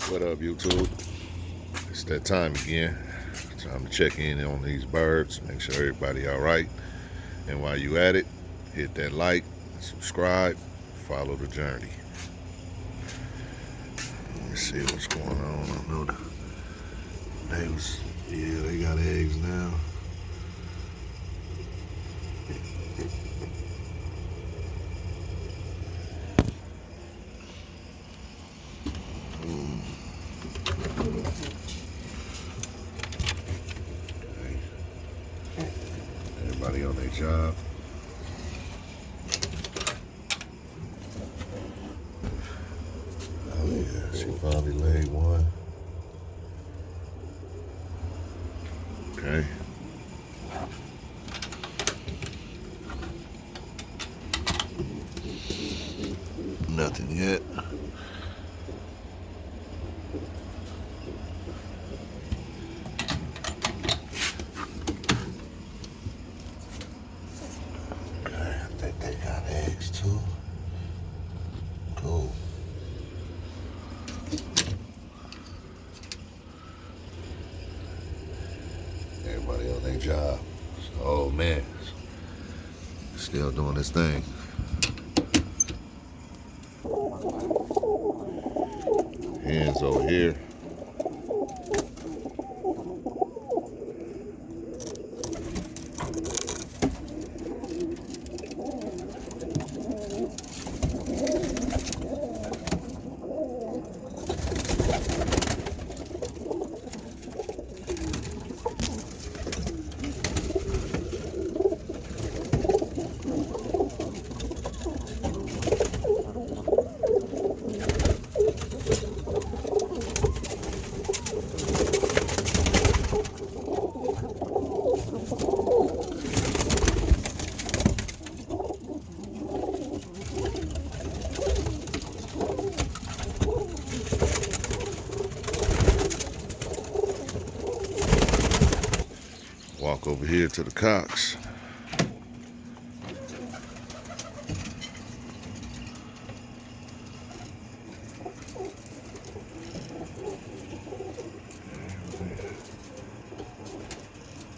What up, YouTube? It's that time again. Time to check in on these birds, make sure everybody all right. And while you at it, hit that like, subscribe, follow the journey. Let me see what's going on. I know they got eggs now. Everybody on their job. Oh yeah, she finally laid one. Okay. Nothing yet. Okay, I think they got eggs too. Cool. Everybody on their job. Oh man, still doing this thing. Hens over here. Walk over here to the cocks.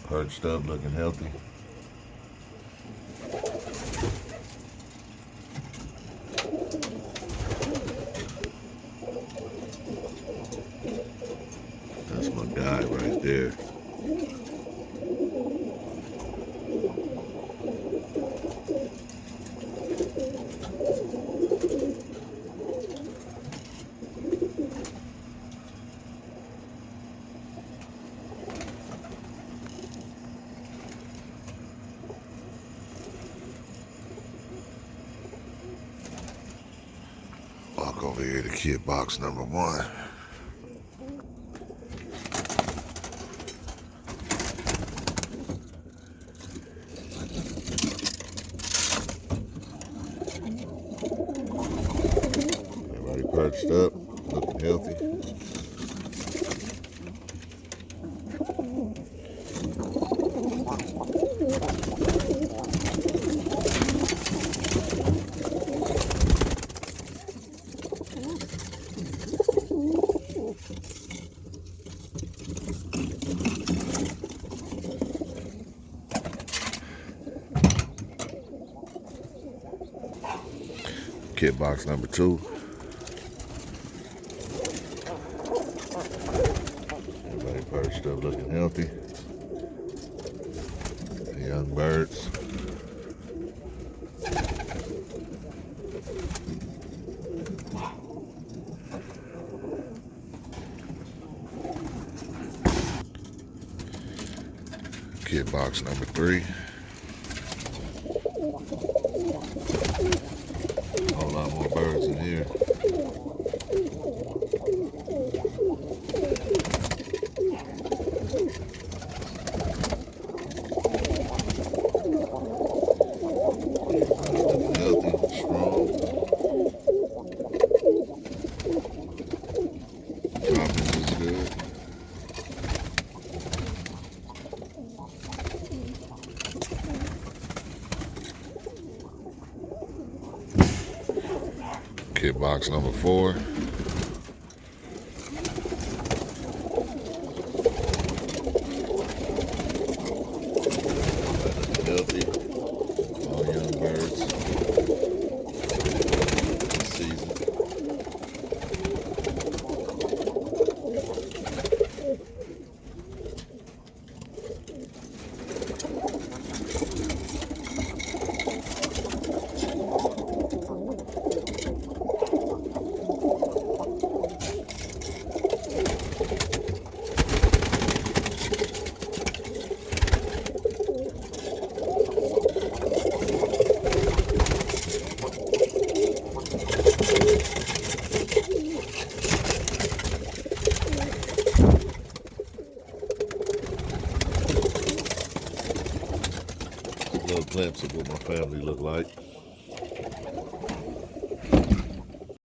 Perched up, looking healthy. That's my guy right there. Walk over here to kid box number 1. Everybody perched up, looking healthy. Kit box number 2. Everybody perched up, looking healthy. The young birds. Kit box number 3. A whole lot more birds in here. Looking healthy, strong. Droppings is good. Kit box number 4. glimpse of what my family look like.